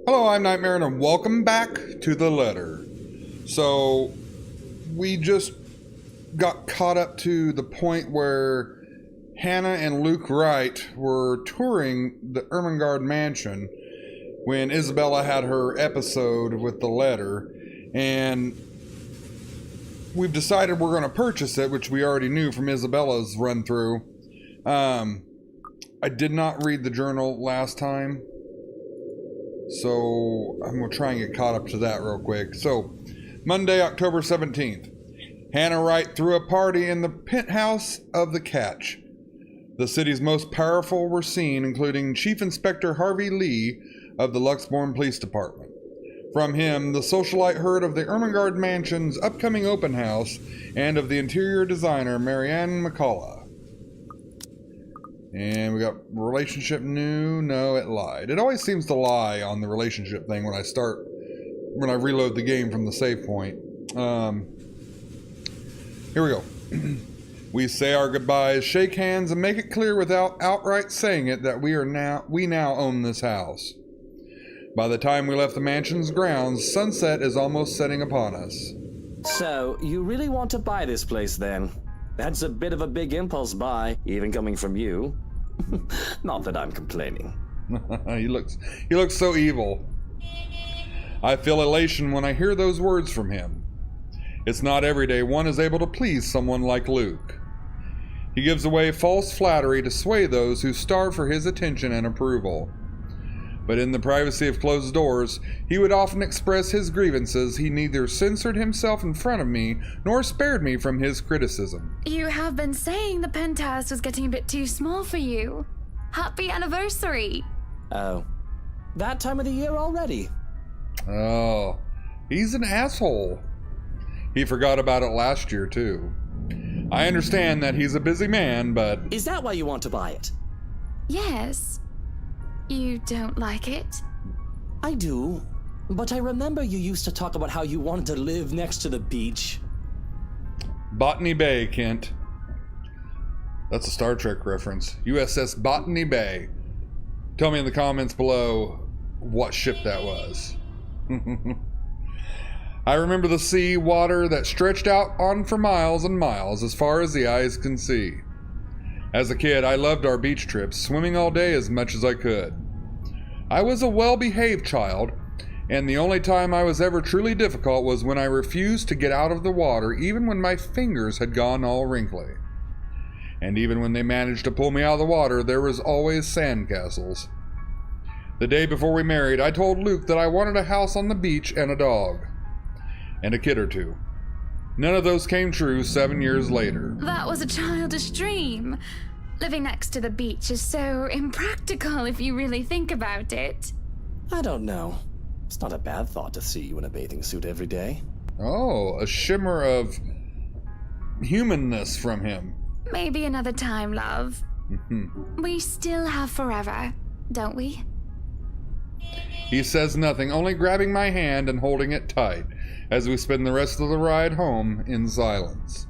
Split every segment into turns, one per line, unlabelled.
Hello, I'm Nightmare, and welcome back to the letter. So, we just got caught up to the point where Hannah and Luke Wright were touring the Ermengarde mansion when Isabella had her episode with the letter, and we've decided we're going to purchase it, which we already knew from Isabella's run through. I did not read the journal last time, so I'm going to try and get caught up to that real quick. So, Monday, October 17th. Hannah Wright threw a party in the penthouse of the Catch. The city's most powerful were seen, including Chief Inspector Harvey Lee of the Luxbourne Police Department. From him, the socialite heard of the Ermengarde Mansion's upcoming open house and of the interior designer Marianne McCullough. And we got relationship new. No, it lied. It always seems to lie on the relationship thing when I reload the game from the save point. Here we go. We say our goodbyes, shake hands, and make it clear without outright saying it that we now own this house. By the time we left the mansion's grounds, sunset is almost setting upon us.
So, you really want to buy this place then? That's a bit of a big impulse buy, even coming from you. Not that I'm complaining.
He looks so evil. I feel elation when I hear those words from him. It's not every day one is able to please someone like Luke. He gives away false flattery to sway those who starve for his attention and approval. But in the privacy of closed doors, he would often express his grievances. He neither censored himself in front of me, nor spared me from his criticism.
You have been saying the penthouse was getting a bit too small for you. Happy anniversary!
Oh. That time of the year already?
Oh, he's an asshole. He forgot about it last year, too. I understand that he's a busy man, but...
Is that why you want to buy it?
Yes. You don't like it?
I do, but I remember you used to talk about how you wanted to live next to the beach.
Botany Bay, Kent. That's a Star Trek reference. USS Botany Bay. Tell me in the comments below what ship that was. I remember the sea water that stretched out on for miles and miles as far as the eyes can see. As a kid, I loved our beach trips, swimming all day as much as I could. I was a well-behaved child, and the only time I was ever truly difficult was when I refused to get out of the water, even when my fingers had gone all wrinkly. And even when they managed to pull me out of the water, there was always sandcastles. The day before we married, I told Luke that I wanted a house on the beach and a dog. And a kid or two. None of those came true 7 years later.
That was a childish dream. Living next to the beach is so impractical if you really think about it.
I don't know. It's not a bad thought to see you in a bathing suit every day.
Oh, a shimmer of humanness from him.
Maybe another time, love. We still have forever, don't we?
He says nothing, only grabbing my hand and holding it tight as we spend the rest of the ride home in silence.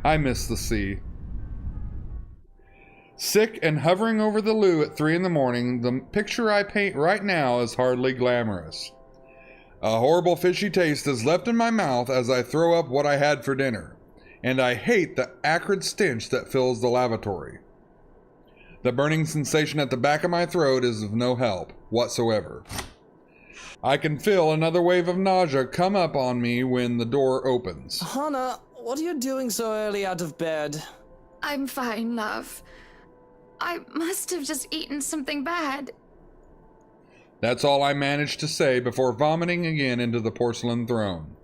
I miss the sea. Sick and hovering over the loo at 3 in the morning, the picture I paint right now is hardly glamorous. A horrible fishy taste is left in my mouth as I throw up what I had for dinner, and I hate the acrid stench that fills the lavatory. The burning sensation at the back of my throat is of no help whatsoever. I can feel another wave of nausea come up on me when the door opens.
Hannah, what are you doing so early out of bed?
I'm fine, love. I must have just eaten something bad.
That's all I managed to say before vomiting again into the porcelain throne.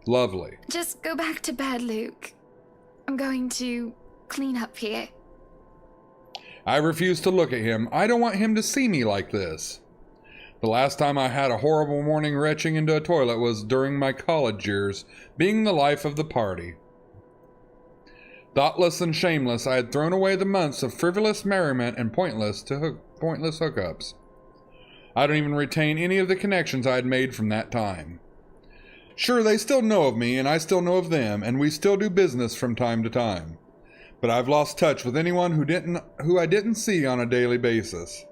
Lovely.
Just go back to bed, Luke. I'm going to clean up here.
I refuse to look at him. I don't want him to see me like this. The last time I had a horrible morning retching into a toilet was during my college years, being the life of the party. Thoughtless and shameless, I had thrown away the months of frivolous merriment and pointless hookups. I don't even retain any of the connections I had made from that time. Sure, they still know of me, and I still know of them, and we still do business from time to time. But I've lost touch with anyone who I didn't see on a daily basis.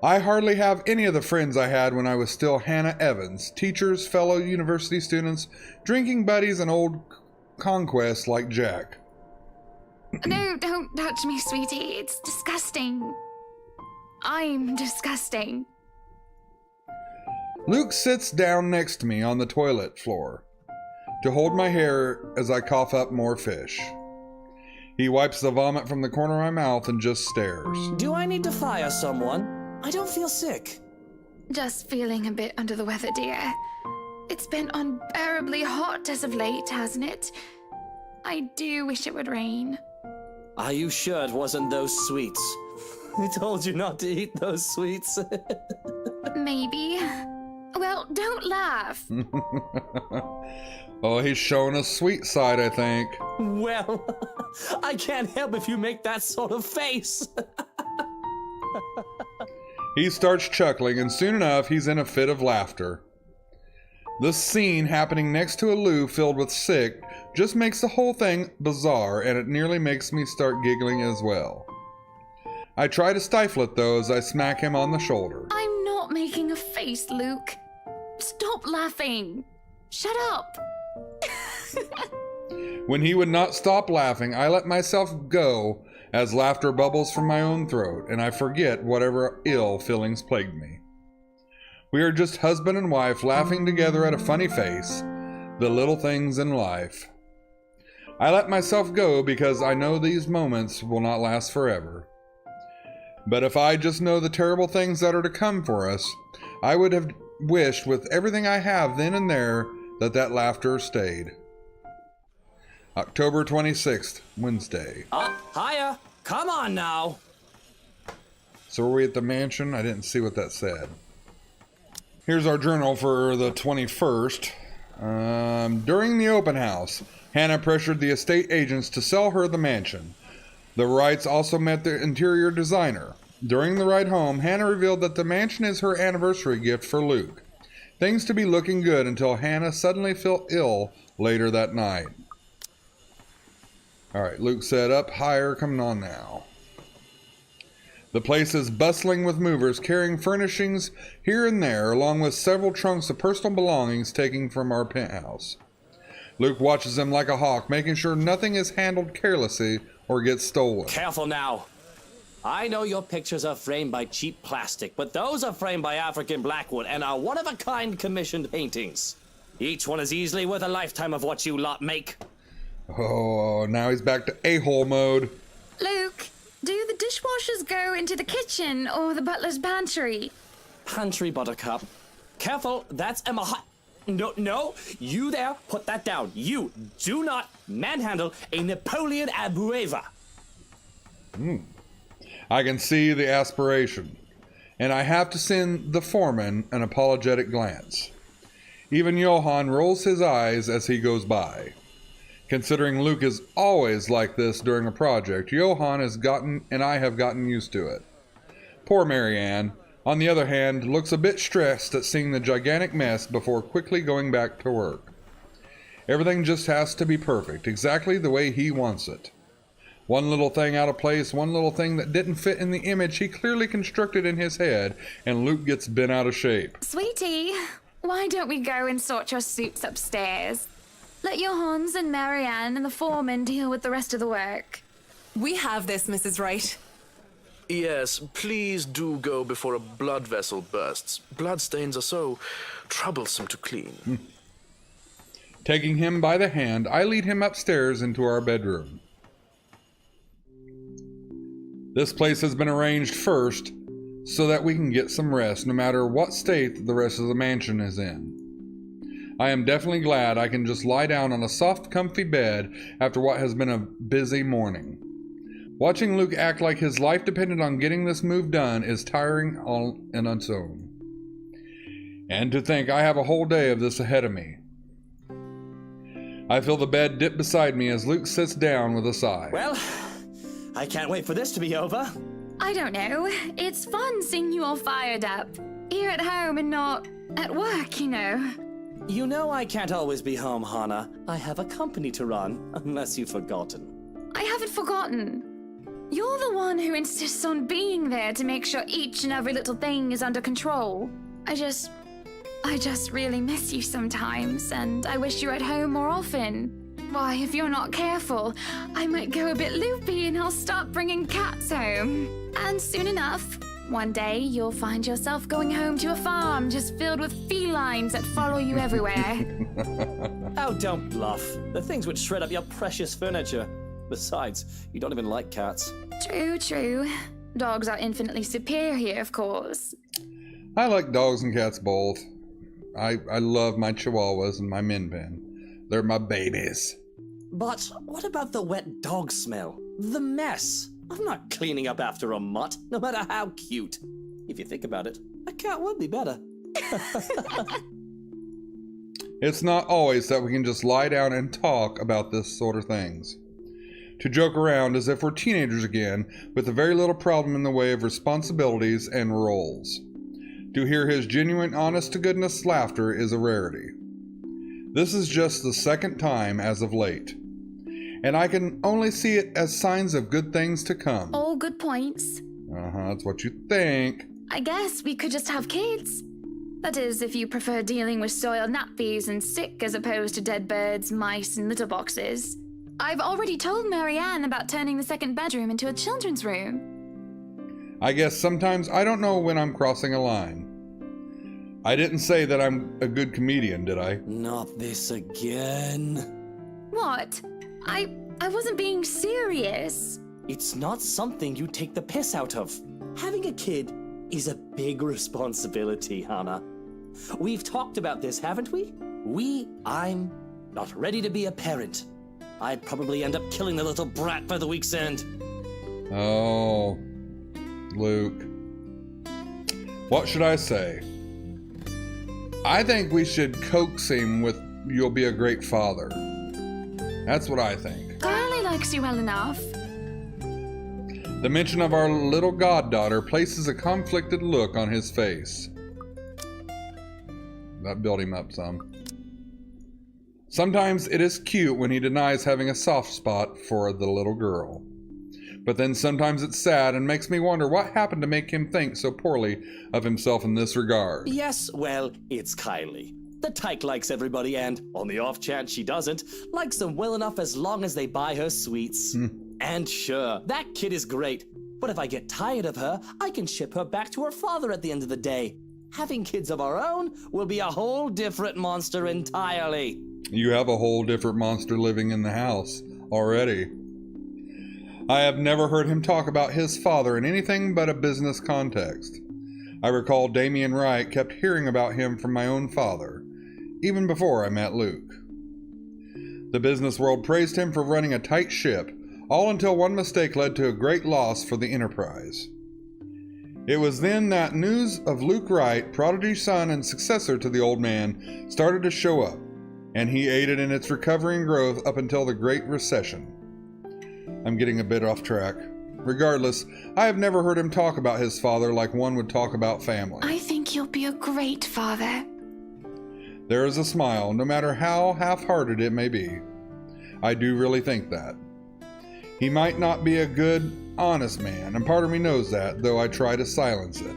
I hardly have any of the friends I had when I was still Hannah Evans, teachers, fellow university students, drinking buddies, and old conquests like Jack.
No, don't touch me, sweetie. It's disgusting. I'm disgusting.
Luke sits down next to me on the toilet floor to hold my hair as I cough up more fish. He wipes the vomit from the corner of my mouth and just stares.
Do I need to fire someone? I don't feel sick.
Just feeling a bit under the weather, dear. It's been unbearably hot as of late, hasn't it? I do wish it would rain.
Are you sure it wasn't those sweets? I told you not to eat those sweets.
Maybe. Well, don't laugh.
Oh, he's showing a sweet side, I think.
Well, I can't help if you make that sort of face.
He starts chuckling, and soon enough, he's in a fit of laughter. This scene happening next to a loo filled with sick just makes the whole thing bizarre, and it nearly makes me start giggling as well. I try to stifle it, though, as I smack him on the shoulder.
I'm not making a face, Luke. Stop laughing. Shut up.
When he would not stop laughing, I let myself go as laughter bubbles from my own throat, and I forget whatever ill feelings plagued me. We are just husband and wife laughing together at a funny face, the little things in life. I let myself go because I know these moments will not last forever. But if I just know the terrible things that are to come for us, I would have wished with everything I have then and there that laughter stayed. October 26th, Wednesday.
Hiya! Come on now!
So were we at the mansion? I didn't see what that said. Here's our journal for the 21st. During the open house, Hannah pressured the estate agents to sell her the mansion. The Wrights also met the interior designer. During the ride home, Hannah revealed that the mansion is her anniversary gift for Luke. Things to be looking good until Hannah suddenly fell ill later that night. Alright, Luke said, up higher, coming on now. The place is bustling with movers carrying furnishings here and there, along with several trunks of personal belongings taken from our penthouse. Luke watches them like a hawk, making sure nothing is handled carelessly or gets stolen.
Careful now. I know your pictures are framed by cheap plastic, but those are framed by African blackwood and are one-of-a-kind commissioned paintings. Each one is easily worth a lifetime of what you lot make.
Oh, now he's back to a-hole mode.
Luke, do the dishwashers go into the kitchen or the butler's pantry?
Pantry, Buttercup. Careful, that's Emma. No, you there, put that down. You do not manhandle a Napoleon Abueva.
I can see the aspiration, and I have to send the foreman an apologetic glance. Even Johann rolls his eyes as he goes by. Considering Luke is always like this during a project, Johann has gotten, and I have gotten used to it. Poor Marianne, on the other hand, looks a bit stressed at seeing the gigantic mess before quickly going back to work. Everything just has to be perfect, exactly the way he wants it. One little thing out of place, one little thing that didn't fit in the image he clearly constructed in his head, and Luke gets bent out of shape.
Sweetie, why don't we go and sort your suits upstairs? Let Johans and Marianne and the foreman deal with the rest of the work.
We have this, Mrs. Wright.
Yes, please do go before a blood vessel bursts. Bloodstains are so troublesome to clean.
Taking him by the hand, I lead him upstairs into our bedroom. This place has been arranged first so that we can get some rest, no matter what state the rest of the mansion is in. I am definitely glad I can just lie down on a soft, comfy bed after what has been a busy morning. Watching Luke act like his life depended on getting this move done is tiring on its own. And to think I have a whole day of this ahead of me. I feel the bed dip beside me as Luke sits down with a sigh.
Well, I can't wait for this to be over.
I don't know. It's fun seeing you all fired up. Here at home and not at work, you know.
You know I can't always be home, Hannah. I have a company to run, unless you've forgotten.
I haven't forgotten. You're the one who insists on being there to make sure each and every little thing is under control. I just really miss you sometimes, and I wish you were at home more often. Why, if you're not careful, I might go a bit loopy and I'll start bringing cats home. And soon enough, one day you'll find yourself going home to a farm just filled with felines that follow you everywhere.
Oh, don't bluff. The things would shred up your precious furniture. Besides, you don't even like cats.
True. Dogs are infinitely superior, of course.
I like dogs and cats both. I love my chihuahuas and my Min Pin. They're my babies.
But what about the wet dog smell? The mess? I'm not cleaning up after a mutt, no matter how cute. If you think about it, a cat would be better.
It's not always that we can just lie down and talk about this sort of things. To joke around as if we're teenagers again, with a very little problem in the way of responsibilities and roles. To hear his genuine, honest-to-goodness laughter is a rarity. This is just the second time as of late, and I can only see it as signs of good things to come.
All good points.
That's what you think.
I guess we could just have kids. That is, if you prefer dealing with soiled nappies and sick as opposed to dead birds, mice, and litter boxes. I've already told Marianne about turning the second bedroom into a children's room.
I guess sometimes I don't know when I'm crossing a line. I didn't say that I'm a good comedian, did I?
Not this again.
What? I wasn't being serious.
It's not something you take the piss out of. Having a kid is a big responsibility, Hannah. We've talked about this, haven't we? I'm not ready to be a parent. I'd probably end up killing the little brat by the week's end.
Oh, Luke. What should I say? I think we should coax him with, "You'll be a great father." That's what I think.
Carly likes you well enough.
The mention of our little goddaughter places a conflicted look on his face. That built him up some. Sometimes it is cute when he denies having a soft spot for the little girl. But then sometimes it's sad and makes me wonder what happened to make him think so poorly of himself in this regard.
Yes, well, it's Kylie. The tyke likes everybody and, on the off chance she doesn't, likes them well enough as long as they buy her sweets. And sure, that kid is great. But if I get tired of her, I can ship her back to her father at the end of the day. Having kids of our own will be a whole different monster entirely.
You have a whole different monster living in the house already. I have never heard him talk about his father in anything but a business context. I recall Damien Wright kept hearing about him from my own father, even before I met Luke. The business world praised him for running a tight ship, all until one mistake led to a great loss for the enterprise. It was then that news of Luke Wright, prodigy son and successor to the old man, started to show up, and he aided in its recovery and growth up until the Great Recession. I'm getting a bit off track. Regardless, I have never heard him talk about his father like one would talk about family.
I think you'll be a great father.
There is a smile, no matter how half-hearted it may be. I do really think that. He might not be a good, honest man, and part of me knows that, though I try to silence it.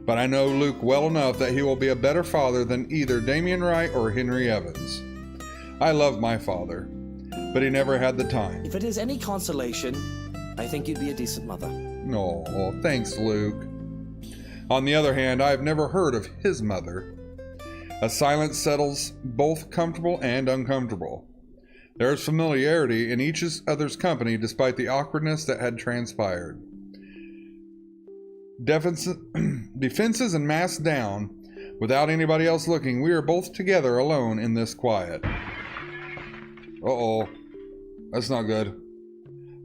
But I know Luke well enough that he will be a better father than either Damien Wright or Henry Evans. I love my father, but he never had the time.
If it is any consolation, I think you'd be a decent mother.
Oh, thanks, Luke. On the other hand, I have never heard of his mother. A silence settles both comfortable and uncomfortable. There is familiarity in each other's company despite the awkwardness that had transpired. Defenses and masks down, without anybody else looking, we are both together alone in this quiet. Uh-oh. That's not good.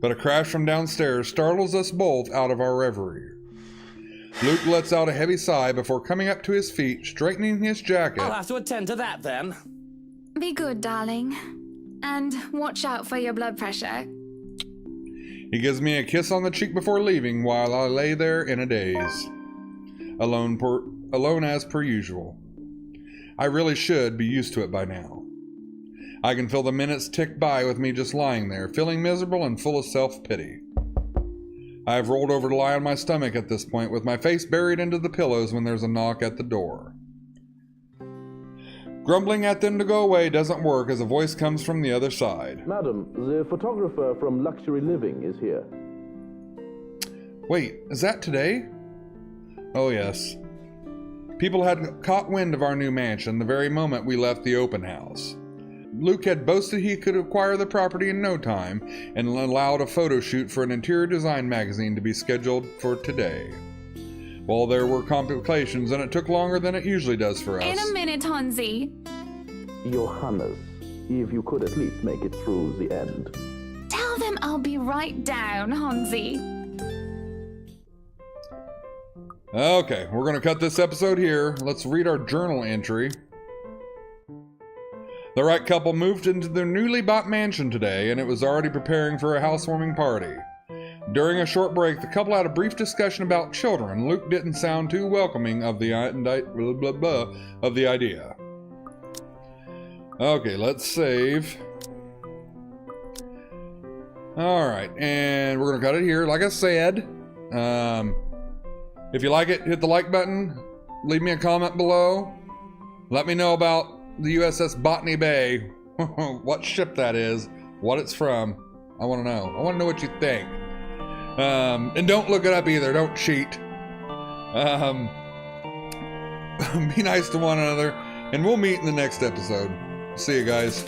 But a crash from downstairs startles us both out of our reverie. Luke lets out a heavy sigh before coming up to his feet, straightening his jacket.
I'll have to attend to that then.
Be good, darling. And watch out for your blood pressure.
He gives me a kiss on the cheek before leaving while I lay there in a daze. Alone as per usual. I really should be used to it by now. I can feel the minutes tick by with me just lying there, feeling miserable and full of self-pity. I've rolled over to lie on my stomach at this point, with my face buried into the pillows when there's a knock at the door. Grumbling at them to go away doesn't work as a voice comes from the other side.
Madam, the photographer from Luxury Living is here.
Wait, is that today? Oh yes. People had caught wind of our new mansion the very moment we left the open house. Luke had boasted he could acquire the property in no time and allowed a photo shoot for an interior design magazine to be scheduled for today. Well, there were complications and it took longer than it usually does for us.
In a minute, Hansi.
Johannes, if you could at least make it through the end.
Tell them I'll be right down, Hansi.
Okay, we're going to cut this episode here. Let's read our journal entry. The Wright couple moved into their newly bought mansion today, and it was already preparing for a housewarming party. During a short break, the couple had a brief discussion about children. Luke didn't sound too welcoming of the idea. Okay, let's save. Alright, and we're going to cut it here. Like I said, if you like it, hit the like button. Leave me a comment below. Let me know about the USS Botany Bay. What ship that is. What it's from. I want to know. I want to know what you think. And don't look it up either. Don't cheat. Be nice to one another. And we'll meet in the next episode. See you guys.